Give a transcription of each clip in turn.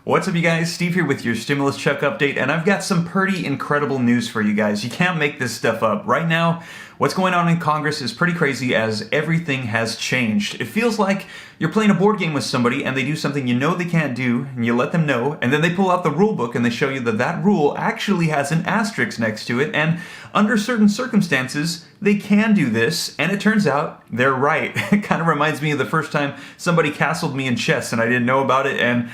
What's up, you guys? Steve here with your Stimulus Check update, and I've got some pretty incredible news for you guys. You can't make this stuff up. Right now, what's going on in Congress is pretty crazy as everything has changed. It feels like you're playing a board game with somebody and they do something you know they can't do, and you let them know, and then they pull out the rule book and they show you that that rule actually has an asterisk next to it, and under certain circumstances, they can do this, and it turns out they're right. It kind of reminds me of the first time somebody castled me in chess and I didn't know about it, and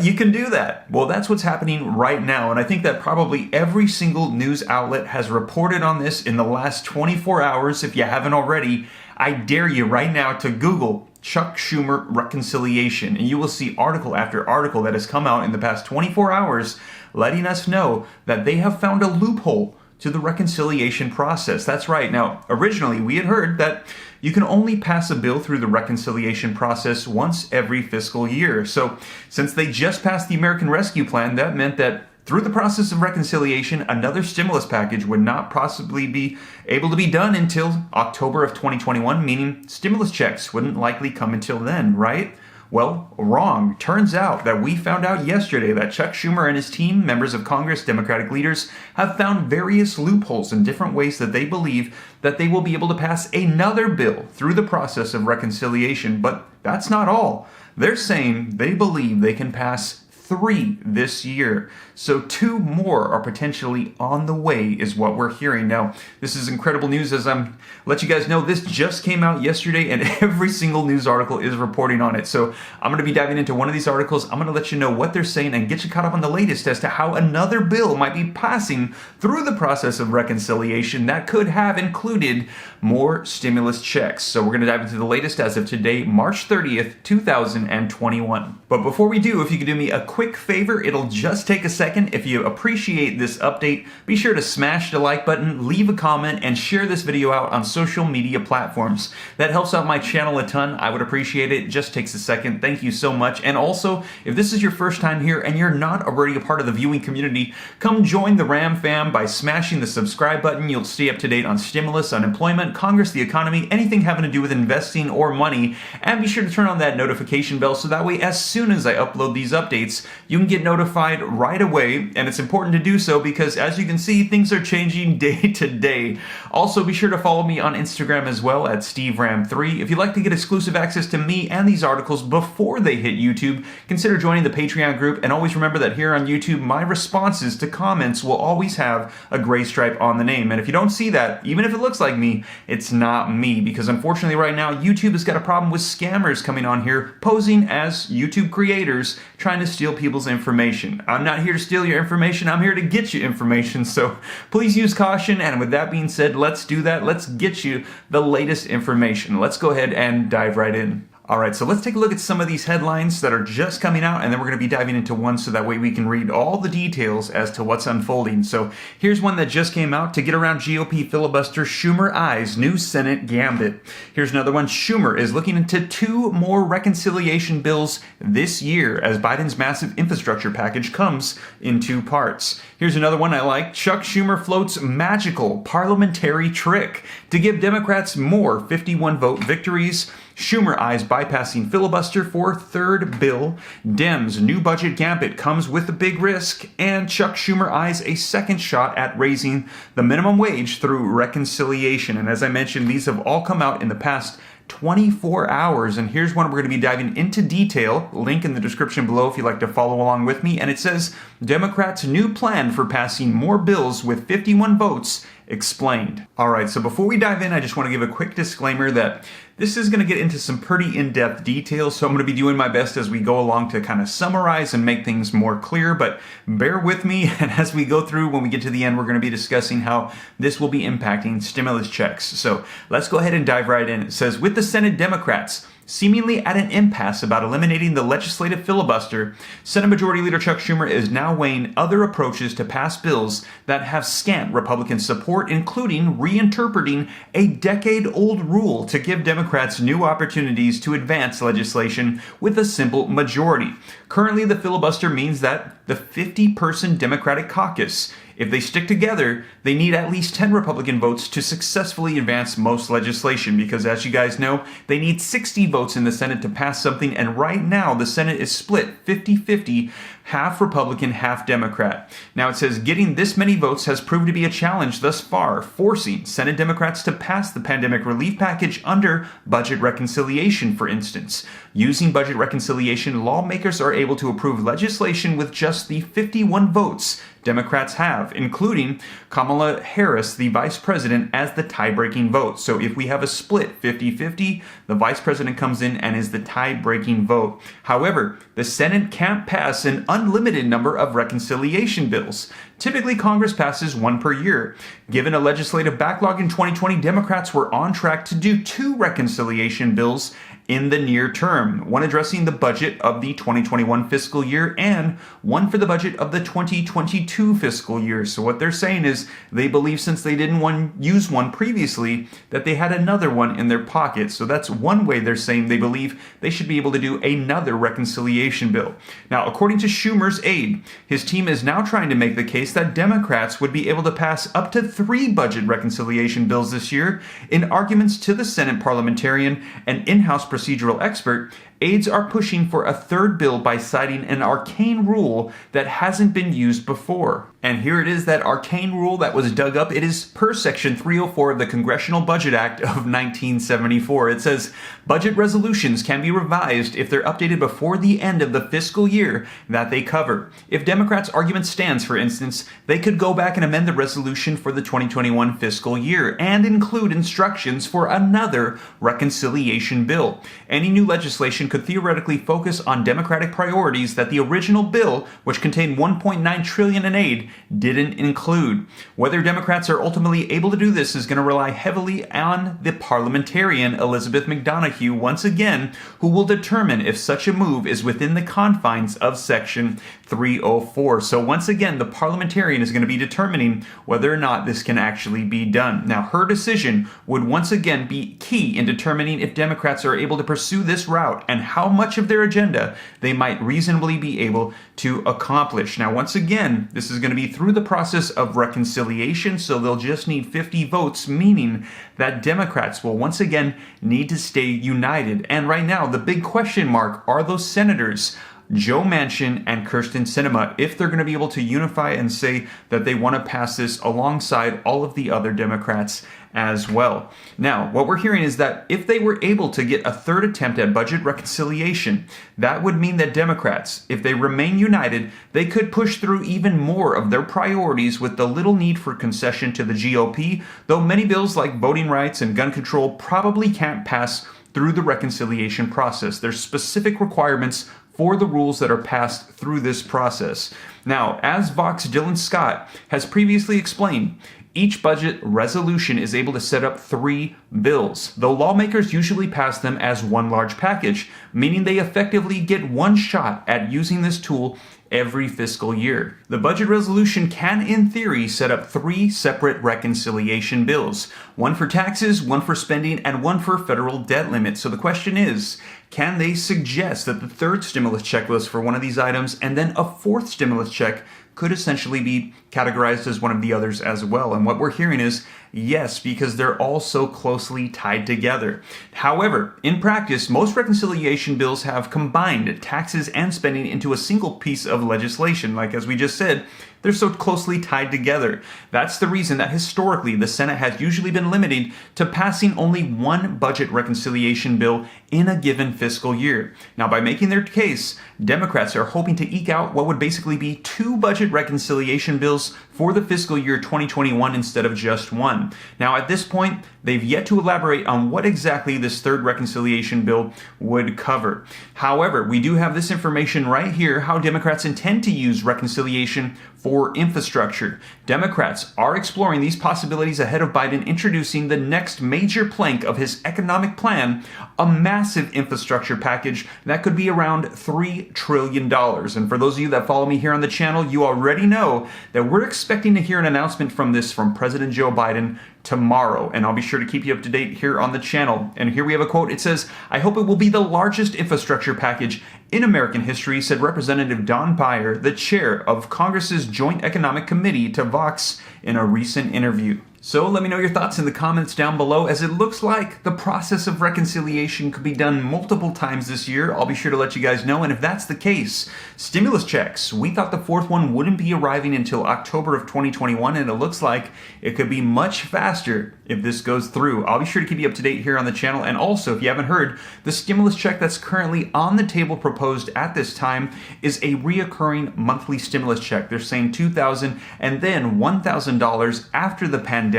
you can do that. Well, that's what's happening right now, and I think that probably every single news outlet has reported on this in the last 24 hours. If you haven't already, I dare you right now to Google Chuck Schumer reconciliation, and you will see article after article that has come out in the past 24 hours letting us know that they have found a loophole to the reconciliation process. That's right. Now, originally we had heard that you can only pass a bill through the reconciliation process once every fiscal year. So since they just passed the American Rescue Plan, that meant that through the process of reconciliation, another stimulus package would not possibly be able to be done until October of 2021, meaning stimulus checks wouldn't likely come until then, right? Well, wrong. Turns out that we found out yesterday that Chuck Schumer and his team, members of Congress, Democratic leaders, have found various loopholes in different ways that they believe that they will be able to pass another bill through the process of reconciliation. But that's not all. They're saying they believe they can pass 3 this year. So 2 more are potentially on the way is what we're hearing. Now, this is incredible news as I'm let you guys know this just came out yesterday and every single news article is reporting on it. So I'm going to be diving into one of these articles. I'm going to let you know what they're saying and get you caught up on the latest as to how another bill might be passing through the process of reconciliation that could have included more stimulus checks. So we're going to dive into the latest as of today, March 30th, 2021. But before we do, if you could do me a quick favor, it'll just take a second. If you appreciate this update, be sure to smash the like button, leave a comment, and share this video out on social media platforms. That helps out my channel a ton. I would appreciate it. It just takes a second. Thank you so much. And also, if this is your first time here and you're not already a part of the viewing community, come join the Ram fam by smashing the subscribe button. You'll stay up to date on stimulus, unemployment, Congress, the economy, anything having to do with investing or money. And be sure to turn on that notification bell so that way as soon as I upload these updates, you can get notified right away. And it's important to do so because, as you can see, things are changing day to day. Also, be sure to follow me on Instagram as well at SteveRam3. If you'd like to get exclusive access to me and these articles before they hit YouTube, consider joining the Patreon group. And always remember that here on YouTube, my responses to comments will always have a gray stripe on the name. And if you don't see that, even if it looks like me, it's not me. Because unfortunately right now, YouTube has got a problem with scammers coming on here, posing as YouTube creators, trying to steal people's information. I'm not here to steal your information. I'm here to get you information. So please use caution. And with that being said, let's do that. Let's get you the latest information. Let's go ahead and dive right in. All right, so let's take a look at some of these headlines that are just coming out, and then we're going to be diving into one so that way we can read all the details as to what's unfolding. So here's one that just came out. To get around GOP filibuster, Schumer eyes new Senate gambit. Here's another one. Schumer is looking into 2 more reconciliation bills this year as Biden's massive infrastructure package comes in 2 parts. Here's another one I like. Chuck Schumer floats magical parliamentary trick to give Democrats more 51-vote victories. Schumer eyes bypassing filibuster for 3rd bill. Dems' new budget gambit comes with a big risk. And Chuck Schumer eyes a second shot at raising the minimum wage through reconciliation. And as I mentioned, these have all come out in the past 24 hours. And here's one we're going to be diving into detail. Link in the description below if you'd like to follow along with me. And it says, Democrats' new plan for passing more bills with 51 votes explained. All right, so before we dive in, I just want to give a quick disclaimer that this is going to get into some pretty in-depth details, so I'm going to be doing my best as we go along to kind of summarize and make things more clear, but bear with me, and as we go through, when we get to the end, we're going to be discussing how this will be impacting stimulus checks. So let's go ahead and dive right in. It says, with the Senate Democrats seemingly at an impasse about eliminating the legislative filibuster, Senate Majority Leader Chuck Schumer is now weighing other approaches to pass bills that have scant Republican support, including reinterpreting a decade-old rule to give Democrats new opportunities to advance legislation with a simple majority. Currently, the filibuster means that the 50-person Democratic caucus. If they stick together, they need at least 10 Republican votes to successfully advance most legislation because, as you guys know, they need 60 votes in the Senate to pass something, and right now the Senate is split 50-50, half Republican, half Democrat. Now it says getting this many votes has proved to be a challenge thus far, forcing Senate Democrats to pass the pandemic relief package under budget reconciliation, for instance. Using budget reconciliation, lawmakers are able to approve legislation with just the 51 votes Democrats have, including Kamala Harris, the vice president, as the tie-breaking vote. So if we have a split 50-50, the vice president comes in and is the tie-breaking vote. However, the Senate can't pass an unlimited number of reconciliation bills. Typically, Congress passes one per year. Given a legislative backlog in 2020, Democrats were on track to do 2 reconciliation bills in the near term, one addressing the budget of the 2021 fiscal year and one for the budget of the 2022 fiscal year. So what they're saying is they believe, since they didn't use one previously, that they had another one in their pocket. So that's one way they're saying they believe they should be able to do another reconciliation bill. Now, according to Schumer's aide, his team is now trying to make the case that Democrats would be able to pass up to 3 budget reconciliation bills this year. In arguments to the Senate parliamentarian and in-house procedural expert, aides are pushing for a 3rd bill by citing an arcane rule that hasn't been used before. And here it is, that arcane rule that was dug up. It is per Section 304 of the Congressional Budget Act of 1974. It says, budget resolutions can be revised if they're updated before the end of the fiscal year that they cover. If Democrats' argument stands, for instance, they could go back and amend the resolution for the 2021 fiscal year and include instructions for another reconciliation bill. Any new legislation could theoretically focus on Democratic priorities that the original bill, which contained $1.9 trillion in aid, didn't include. Whether Democrats are ultimately able to do this is going to rely heavily on the parliamentarian Elizabeth McDonough once again, who will determine if such a move is within the confines of Section 304. So once again, the parliamentarian is going to be determining whether or not this can actually be done. Now, her decision would once again be key in determining if Democrats are able to pursue this route and how much of their agenda they might reasonably be able to accomplish. Now, once again, this is going to be through the process of reconciliation, so they'll just need 50 votes, meaning that Democrats will once again need to stay united. And right now, the big question mark are those senators, Joe Manchin and Kyrsten Sinema, if they're going to be able to unify and say that they want to pass this alongside all of the other Democrats as well. Now, what we're hearing is that if they were able to get a 3rd attempt at budget reconciliation, that would mean that Democrats, if they remain united, they could push through even more of their priorities with the little need for concession to the GOP, though many bills like voting rights and gun control probably can't pass through the reconciliation process. There's specific requirements for the rules that are passed through this process. Now, as Vox Dylan Scott has previously explained, each budget resolution is able to set up 3 bills, though lawmakers usually pass them as one large package, meaning they effectively get one shot at using this tool every fiscal year. The budget resolution can, in theory, set up 3 separate reconciliation bills, one for taxes, one for spending, and one for federal debt limit. So the question is, can they suggest that the 3rd stimulus checklist for one of these items and then a 4th stimulus check could essentially be categorized as one of the others as well? And what we're hearing is yes, because they're all so closely tied together. However, in practice, most reconciliation bills have combined taxes and spending into a single piece of legislation. Like as we just said, they're so closely tied together. That's the reason that historically the Senate has usually been limited to passing only one budget reconciliation bill in a given fiscal year. Now, by making their case, Democrats are hoping to eke out what would basically be 2 budget reconciliation bills for the fiscal year 2021 instead of just one. Now, at this point, they've yet to elaborate on what exactly this 3rd reconciliation bill would cover. However, we do have this information right here, how Democrats intend to use reconciliation for infrastructure. Democrats are exploring these possibilities ahead of Biden introducing the next major plank of his economic plan, a massive infrastructure package that could be around $3 trillion. And for those of you that follow me here on the channel, you already know that we're expecting to hear an announcement from President Joe Biden tomorrow, and I'll be sure to keep you up to date here on the channel. And here we have a quote. It says, "I hope it will be the largest infrastructure package in American history, said Representative Don Beyer, the chair of Congress's Joint Economic Committee, to Vox in a recent interview. So let me know your thoughts in the comments down below, as it looks like the process of reconciliation could be done multiple times this year. I'll be sure to let you guys know. And if that's the case, stimulus checks. We thought the fourth one wouldn't be arriving until October of 2021, and it looks like it could be much faster if this goes through. I'll be sure to keep you up to date here on the channel. And also, if you haven't heard, the stimulus check that's currently on the table proposed at this time is a reoccurring monthly stimulus check. They're saying $2,000 and then $1,000 after the pandemic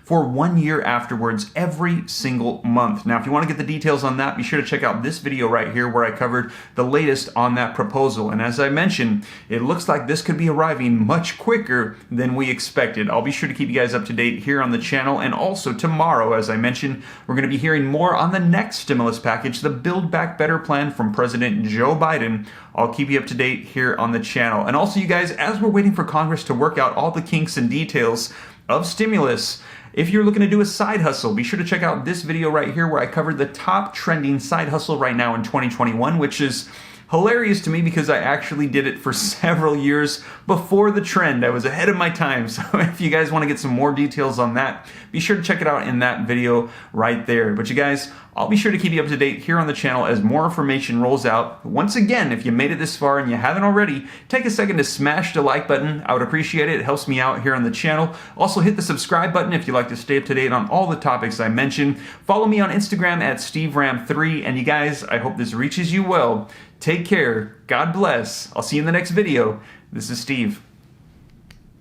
for 1 year afterwards, every single month. Now, if you want to get the details on that, be sure to check out this video right here where I covered the latest on that proposal. And as I mentioned, it looks like this could be arriving much quicker than we expected. I'll be sure to keep you guys up to date here on the channel. And also tomorrow, as I mentioned, we're going to be hearing more on the next stimulus package, the Build Back Better plan from President Joe Biden. I'll keep you up to date here on the channel. And also, you guys, as we're waiting for Congress to work out all the kinks and details of stimulus, if you're looking to do a side hustle, be sure to check out this video right here where I covered the top trending side hustle right now in 2021, which is hilarious to me because I actually did it for several years before the trend. I was ahead of my time. So if you guys want to get some more details on that, be sure to check it out in that video right there. But you guys, I'll be sure to keep you up to date here on the channel as more information rolls out. Once again, if you made it this far and you haven't already, take a second to smash the like button. I would appreciate it. It helps me out here on the channel. Also, hit the subscribe button if you'd like to stay up to date on all the topics I mentioned. Follow me on Instagram at SteveRam3. And you guys, I hope this reaches you well. Take care. God bless. I'll see you in the next video. This is Steve.